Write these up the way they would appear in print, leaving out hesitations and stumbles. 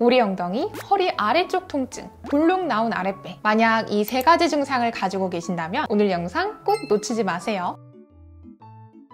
오리 엉덩이, 허리 아래쪽 통증, 볼록 나온 아랫배. 만약 이 세 가지 증상을 가지고 계신다면 오늘 영상 꼭 놓치지 마세요.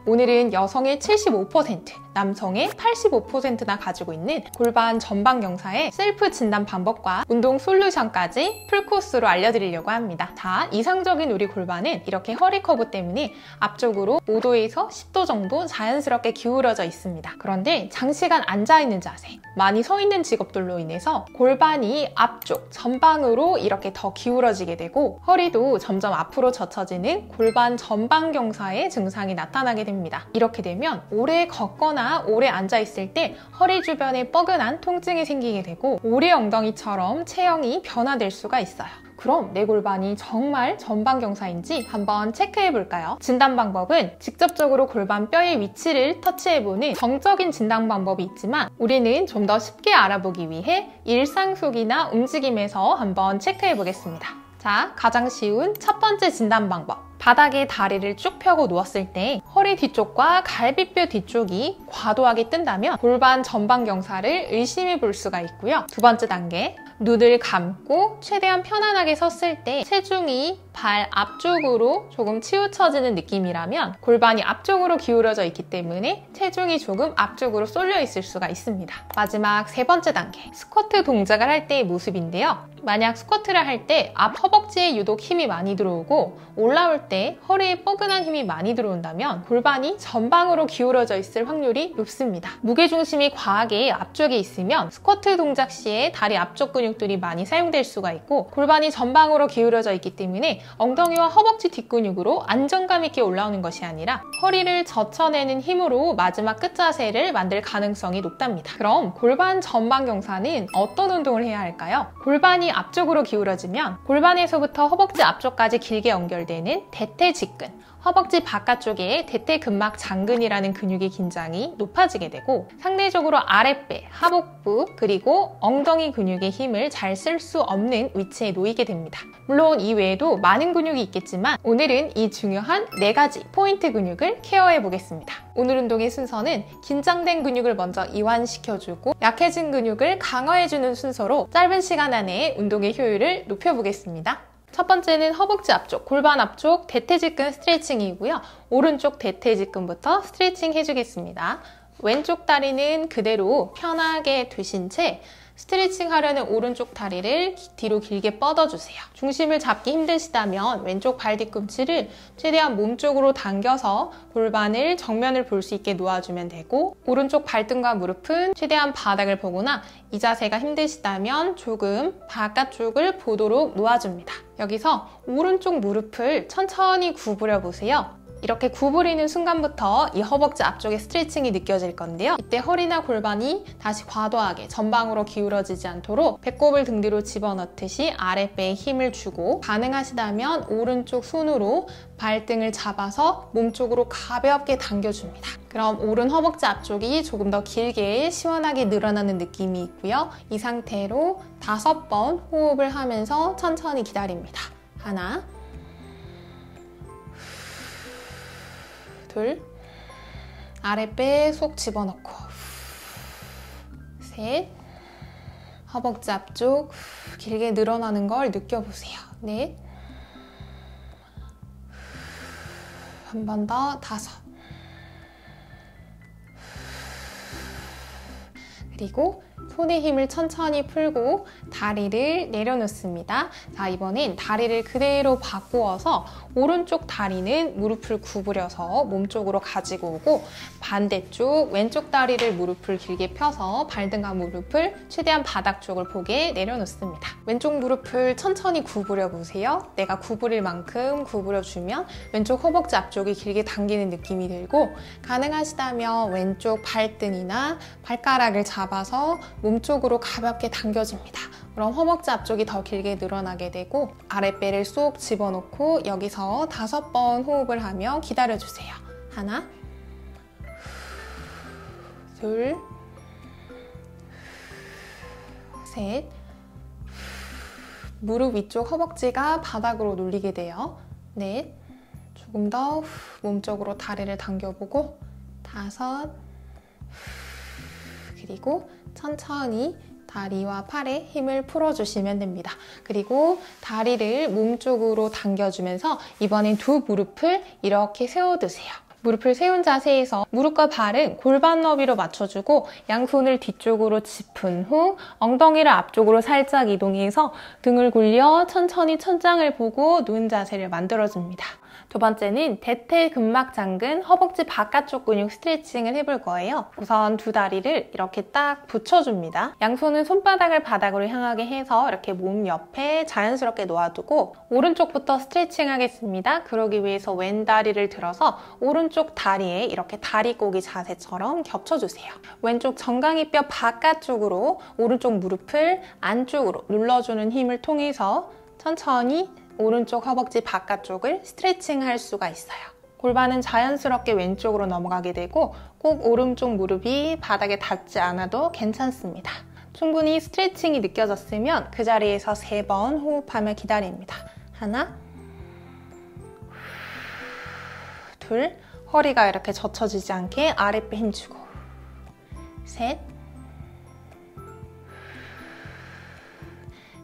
오늘은 여성의 75%, 남성의 85%나 가지고 있는 골반 전방 경사의 셀프 진단 방법과 운동 솔루션까지 풀코스로 알려드리려고 합니다. 자, 이상적인 우리 골반은 이렇게 허리 커브 때문에 앞쪽으로 5도에서 10도 정도 자연스럽게 기울어져 있습니다. 그런데 장시간 앉아있는 자세, 많이 서 있는 직업들로 인해서 골반이 앞쪽, 전방으로 이렇게 더 기울어지게 되고 허리도 점점 앞으로 젖혀지는 골반 전방 경사의 증상이 나타나게 됩니다. 이렇게 되면 오래 걷거나 오래 앉아있을 때 허리 주변에 뻐근한 통증이 생기게 되고 오리 엉덩이처럼 체형이 변화될 수가 있어요. 그럼 내 골반이 정말 전방 경사인지 한번 체크해 볼까요? 진단 방법은 직접적으로 골반 뼈의 위치를 터치해보는 정적인 진단 방법이 있지만 우리는 좀 더 쉽게 알아보기 위해 일상 속이나 움직임에서 한번 체크해 보겠습니다. 자, 가장 쉬운 첫 번째 진단 방법. 바닥에 다리를 쭉 펴고 누웠을 때 허리 뒤쪽과 갈비뼈 뒤쪽이 과도하게 뜬다면 골반 전방 경사를 의심해 볼 수가 있고요. 두 번째 단계, 눈을 감고 최대한 편안하게 섰을 때 체중이 발 앞쪽으로 조금 치우쳐지는 느낌이라면 골반이 앞쪽으로 기울어져 있기 때문에 체중이 조금 앞쪽으로 쏠려 있을 수가 있습니다. 마지막 세 번째 단계, 스쿼트 동작을 할 때의 모습인데요. 만약 스쿼트를 할 때 앞 허벅지에 유독 힘이 많이 들어오고 올라올 때 허리에 뻐근한 힘이 많이 들어온다면 골반이 전방으로 기울어져 있을 확률이 높습니다. 무게중심이 과하게 앞쪽에 있으면 스쿼트 동작 시에 다리 앞쪽 근육들이 많이 사용될 수가 있고 골반이 전방으로 기울어져 있기 때문에 엉덩이와 허벅지 뒷근육으로 안정감 있게 올라오는 것이 아니라 허리를 젖혀내는 힘으로 마지막 끝자세를 만들 가능성이 높답니다. 그럼 골반 전방 경사는 어떤 운동을 해야 할까요? 골반이 앞쪽으로 기울어지면 골반에서부터 허벅지 앞쪽까지 길게 연결되는 대퇴직근, 허벅지 바깥쪽에 대퇴근막 장근이라는 근육의 긴장이 높아지게 되고 상대적으로 아랫배, 하복부, 그리고 엉덩이 근육의 힘을 잘 쓸 수 없는 위치에 놓이게 됩니다. 물론 이 외에도 많은 근육이 있겠지만 오늘은 이 중요한 4가지 포인트 근육을 케어해 보겠습니다. 오늘 운동의 순서는 긴장된 근육을 먼저 이완시켜주고 약해진 근육을 강화해주는 순서로 짧은 시간 안에 운동의 효율을 높여보겠습니다. 첫 번째는 허벅지 앞쪽, 골반 앞쪽 대퇴직근 스트레칭이고요. 오른쪽 대퇴직근부터 스트레칭 해주겠습니다. 왼쪽 다리는 그대로 편하게 두신 채 스트레칭 하려는 오른쪽 다리를 뒤로 길게 뻗어주세요. 중심을 잡기 힘드시다면 왼쪽 발 뒤꿈치를 최대한 몸쪽으로 당겨서 골반을 정면을 볼 수 있게 놓아주면 되고 오른쪽 발등과 무릎은 최대한 바닥을 보거나 이 자세가 힘드시다면 조금 바깥쪽을 보도록 놓아줍니다. 여기서 오른쪽 무릎을 천천히 구부려 보세요. 이렇게 구부리는 순간부터 이 허벅지 앞쪽에 스트레칭이 느껴질 건데요. 이때 허리나 골반이 다시 과도하게 전방으로 기울어지지 않도록 배꼽을 등 뒤로 집어넣듯이 아랫배에 힘을 주고 가능하시다면 오른쪽 손으로 발등을 잡아서 몸쪽으로 가볍게 당겨줍니다. 그럼 오른 허벅지 앞쪽이 조금 더 길게 시원하게 늘어나는 느낌이 있고요. 이 상태로 5번 호흡을 하면서 천천히 기다립니다. 하나, 둘, 아랫배 속 집어넣고 셋, 허벅지 앞쪽 길게 늘어나는 걸 느껴보세요. 넷, 한 번 더 5, 그리고 손의 힘을 천천히 풀고 다리를 내려놓습니다. 자, 이번엔 다리를 그대로 바꾸어서 오른쪽 다리는 무릎을 구부려서 몸쪽으로 가지고 오고 반대쪽 왼쪽 다리를 무릎을 길게 펴서 발등과 무릎을 최대한 바닥 쪽을 보게 내려놓습니다. 왼쪽 무릎을 천천히 구부려 보세요. 내가 구부릴 만큼 구부려주면 왼쪽 허벅지 앞쪽이 길게 당기는 느낌이 들고 가능하시다면 왼쪽 발등이나 발가락을 잡아서 몸쪽으로 가볍게 당겨줍니다. 그럼 허벅지 앞쪽이 더 길게 늘어나게 되고 아랫배를 쏙 집어넣고 여기서 5번 호흡을 하며 기다려주세요. 하나, 둘, 셋, 무릎 위쪽 허벅지가 바닥으로 눌리게 돼요. 넷, 조금 더 몸쪽으로 다리를 당겨보고 5, 그리고 천천히 다리와 팔에 힘을 풀어주시면 됩니다. 그리고 다리를 몸 쪽으로 당겨주면서 이번엔 두 무릎을 이렇게 세워두세요. 무릎을 세운 자세에서 무릎과 발은 골반 너비로 맞춰주고 양손을 뒤쪽으로 짚은 후 엉덩이를 앞쪽으로 살짝 이동해서 등을 굴려 천천히 천장을 보고 누운 자세를 만들어줍니다. 두 번째는 대퇴근막 장근 허벅지 바깥쪽 근육 스트레칭을 해볼 거예요. 우선 두 다리를 이렇게 딱 붙여줍니다. 양손은 손바닥을 바닥으로 향하게 해서 이렇게 몸 옆에 자연스럽게 놓아두고 오른쪽부터 스트레칭 하겠습니다. 그러기 위해서 왼 다리를 들어서 오른쪽 다리에 이렇게 다리꼬기 자세처럼 겹쳐주세요. 왼쪽 정강이뼈 바깥쪽으로 오른쪽 무릎을 안쪽으로 눌러주는 힘을 통해서 천천히 오른쪽 허벅지 바깥쪽을 스트레칭할 수가 있어요. 골반은 자연스럽게 왼쪽으로 넘어가게 되고 꼭 오른쪽 무릎이 바닥에 닿지 않아도 괜찮습니다. 충분히 스트레칭이 느껴졌으면 그 자리에서 3번 호흡하며 기다립니다. 하나, 둘, 허리가 이렇게 젖혀지지 않게 아랫배 힘주고, 셋,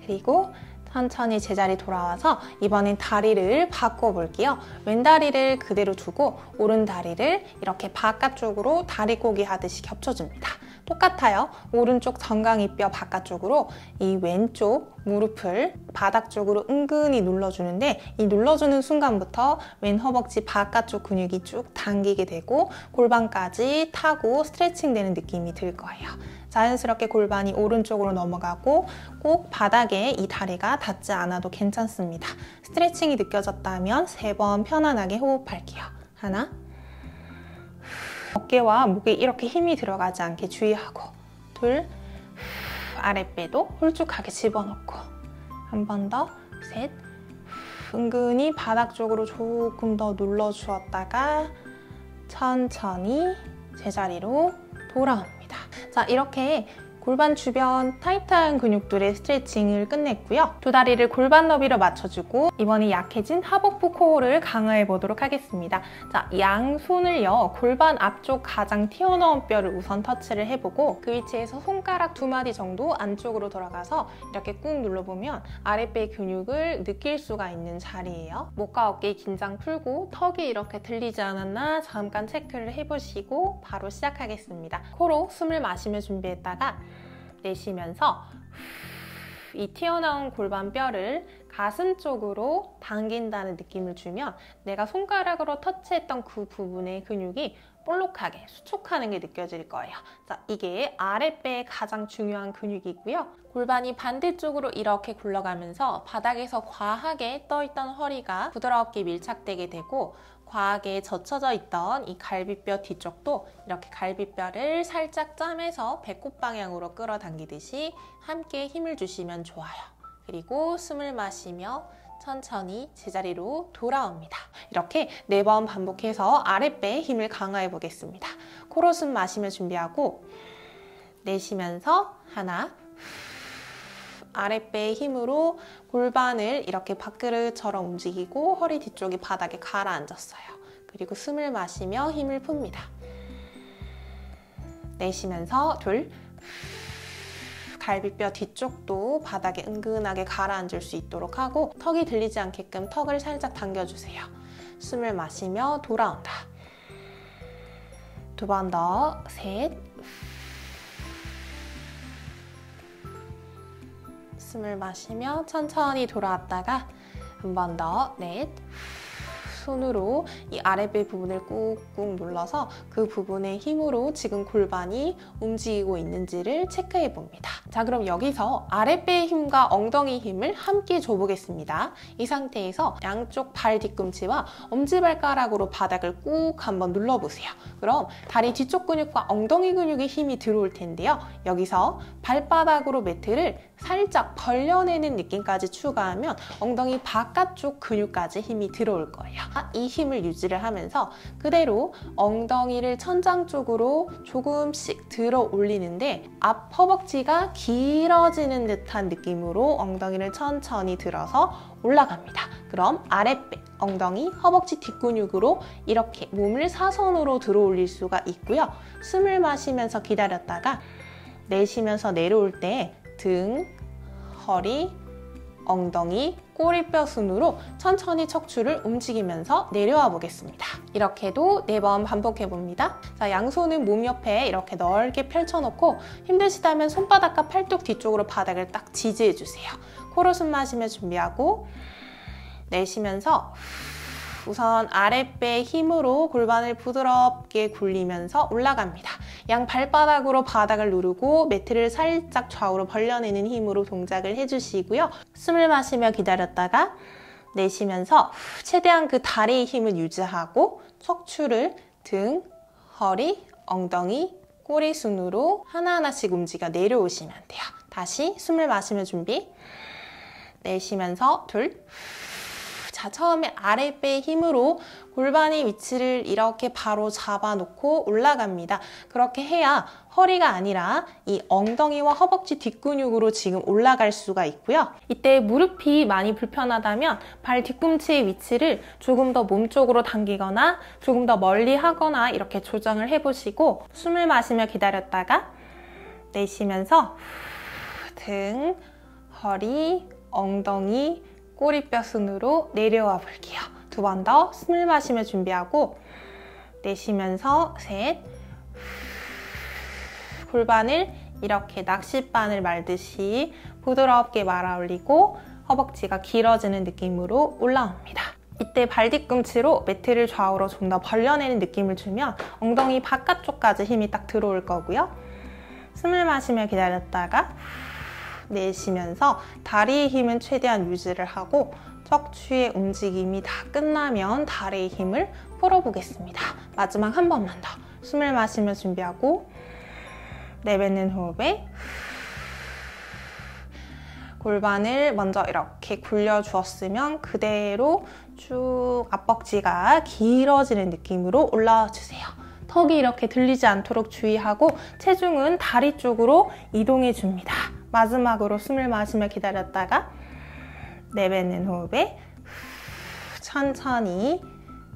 그리고 천천히 제자리 돌아와서 이번엔 다리를 바꿔볼게요. 왼 다리를 그대로 두고 오른 다리를 이렇게 바깥쪽으로 다리꼬기 하듯이 겹쳐줍니다. 똑같아요. 오른쪽 정강이뼈 바깥쪽으로 이 왼쪽 무릎을 바닥 쪽으로 은근히 눌러주는데 이 눌러주는 순간부터 왼 허벅지 바깥쪽 근육이 쭉 당기게 되고 골반까지 타고 스트레칭 되는 느낌이 들 거예요. 자연스럽게 골반이 오른쪽으로 넘어가고 꼭 바닥에 이 다리가 닿지 않아도 괜찮습니다. 스트레칭이 느껴졌다면 3번 편안하게 호흡할게요. 하나, 어깨와 목에 이렇게 힘이 들어가지 않게 주의하고, 둘, 아랫배도 홀쭉하게 집어넣고, 한 번 더, 셋, 은근히 바닥 쪽으로 조금 더 눌러주었다가 천천히 제자리로 돌아옵니다. 자, 이렇게 골반 주변 타이트한 근육들의 스트레칭을 끝냈고요. 두 다리를 골반 너비로 맞춰주고 이번에 약해진 하복부 코어를 강화해 보도록 하겠습니다. 자, 양손을요 골반 앞쪽 가장 튀어나온 뼈를 우선 터치를 해보고 그 위치에서 손가락 2마디 정도 안쪽으로 돌아가서 이렇게 꾹 눌러보면 아랫배 근육을 느낄 수가 있는 자리예요. 목과 어깨 긴장 풀고 턱이 이렇게 들리지 않았나 잠깐 체크를 해보시고 바로 시작하겠습니다. 코로 숨을 마시며 준비했다가 내쉬면서 이 튀어나온 골반 뼈를 가슴 쪽으로 당긴다는 느낌을 주면 내가 손가락으로 터치했던 그 부분의 근육이 볼록하게 수축하는 게 느껴질 거예요. 자, 이게 아랫배의 가장 중요한 근육이고요. 골반이 반대쪽으로 이렇게 굴러가면서 바닥에서 과하게 떠있던 허리가 부드럽게 밀착되게 되고 과하게 젖혀져 있던 이 갈비뼈 뒤쪽도 이렇게 갈비뼈를 살짝 짜면서 배꼽 방향으로 끌어당기듯이 함께 힘을 주시면 좋아요. 그리고 숨을 마시며 천천히 제자리로 돌아옵니다. 이렇게 4번 반복해서 아랫배에 힘을 강화해 보겠습니다. 코로 숨 마시며 준비하고 내쉬면서 하나, 아랫배의 힘으로 골반을 이렇게 밥그릇처럼 움직이고 허리 뒤쪽이 바닥에 가라앉았어요. 그리고 숨을 마시며 힘을 풉니다. 내쉬면서 둘, 갈비뼈 뒤쪽도 바닥에 은근하게 가라앉을 수 있도록 하고 턱이 들리지 않게끔 턱을 살짝 당겨주세요. 숨을 마시며 돌아온다. 2번 더, 셋, 숨을 마시며 천천히 돌아왔다가 한 번 더, 넷, 손으로 이 아랫배 부분을 꾹꾹 눌러서 그 부분의 힘으로 지금 골반이 움직이고 있는지를 체크해 봅니다. 자, 그럼 여기서 아랫배의 힘과 엉덩이 힘을 함께 줘보겠습니다. 이 상태에서 양쪽 발 뒤꿈치와 엄지발가락으로 바닥을 꾹 한번 눌러보세요. 그럼 다리 뒤쪽 근육과 엉덩이 근육에 힘이 들어올 텐데요. 여기서 발바닥으로 매트를 살짝 벌려내는 느낌까지 추가하면 엉덩이 바깥쪽 근육까지 힘이 들어올 거예요. 이 힘을 유지를 하면서 그대로 엉덩이를 천장 쪽으로 조금씩 들어 올리는데 앞 허벅지가 길어지는 듯한 느낌으로 엉덩이를 천천히 들어서 올라갑니다. 그럼 아랫배, 엉덩이, 허벅지 뒷근육으로 이렇게 몸을 사선으로 들어 올릴 수가 있고요. 숨을 마시면서 기다렸다가 내쉬면서 내려올 때 등, 허리, 엉덩이, 꼬리뼈 순으로 천천히 척추를 움직이면서 내려와 보겠습니다. 이렇게도 4번 반복해 봅니다. 자, 양손은 몸 옆에 이렇게 넓게 펼쳐놓고 힘드시다면 손바닥과 팔뚝 뒤쪽으로 바닥을 딱 지지해 주세요. 코로 숨 마시며 준비하고 내쉬면서 우선 아랫배 힘으로 골반을 부드럽게 굴리면서 올라갑니다. 양 발바닥으로 바닥을 누르고 매트를 살짝 좌우로 벌려내는 힘으로 동작을 해주시고요. 숨을 마시며 기다렸다가 내쉬면서 최대한 그 다리의 힘을 유지하고 척추를 등, 허리, 엉덩이, 꼬리 순으로 하나하나씩 움직여 내려오시면 돼요. 다시 숨을 마시며 준비. 내쉬면서 둘. 자, 처음에 아랫배의 힘으로 골반의 위치를 이렇게 바로 잡아놓고 올라갑니다. 그렇게 해야 허리가 아니라 이 엉덩이와 허벅지 뒷근육으로 지금 올라갈 수가 있고요. 이때 무릎이 많이 불편하다면 발 뒤꿈치의 위치를 조금 더 몸쪽으로 당기거나 조금 더 멀리 하거나 이렇게 조정을 해보시고 숨을 마시며 기다렸다가 내쉬면서 등, 허리, 엉덩이, 꼬리뼈 순으로 내려와 볼게요. 2번 더 숨을 마시며 준비하고 내쉬면서 셋. 골반을 이렇게 낚싯바늘 말듯이 부드럽게 말아 올리고 허벅지가 길어지는 느낌으로 올라옵니다. 이때 발 뒤꿈치로 매트를 좌우로 좀 더 벌려내는 느낌을 주면 엉덩이 바깥쪽까지 힘이 딱 들어올 거고요. 숨을 마시며 기다렸다가 내쉬면서 다리의 힘은 최대한 유지를 하고 척추의 움직임이 다 끝나면 다리의 힘을 풀어보겠습니다. 마지막 한 번만 더 숨을 마시며 준비하고 내뱉는 호흡에 골반을 먼저 이렇게 굴려주었으면 그대로 쭉 앞벅지가 길어지는 느낌으로 올라와 주세요. 턱이 이렇게 들리지 않도록 주의하고 체중은 다리 쪽으로 이동해 줍니다. 마지막으로 숨을 마시며 기다렸다가 내뱉는 호흡에 천천히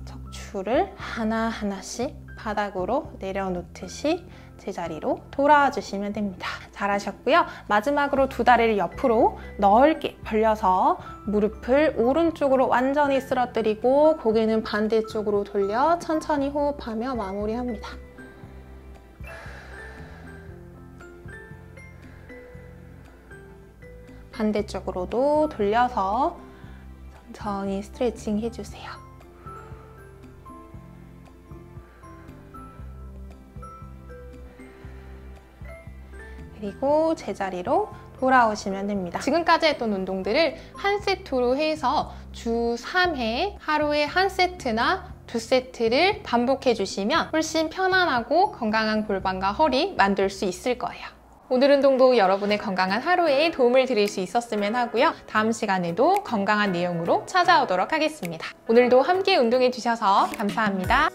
척추를 하나하나씩 바닥으로 내려놓듯이 제자리로 돌아와 주시면 됩니다. 잘하셨고요. 마지막으로 2 다리를 옆으로 넓게 벌려서 무릎을 오른쪽으로 완전히 쓰러뜨리고 고개는 반대쪽으로 돌려 천천히 호흡하며 마무리합니다. 반대쪽으로도 돌려서 천천히 스트레칭 해주세요. 그리고 제자리로 돌아오시면 됩니다. 지금까지 했던 운동들을 한 세트로 해서 주 3회 하루에 한 세트나 2세트를 반복해 주시면 훨씬 편안하고 건강한 골반과 허리 만들 수 있을 거예요. 오늘 운동도 여러분의 건강한 하루에 도움을 드릴 수 있었으면 하고요. 다음 시간에도 건강한 내용으로 찾아오도록 하겠습니다. 오늘도 함께 운동해 주셔서 감사합니다.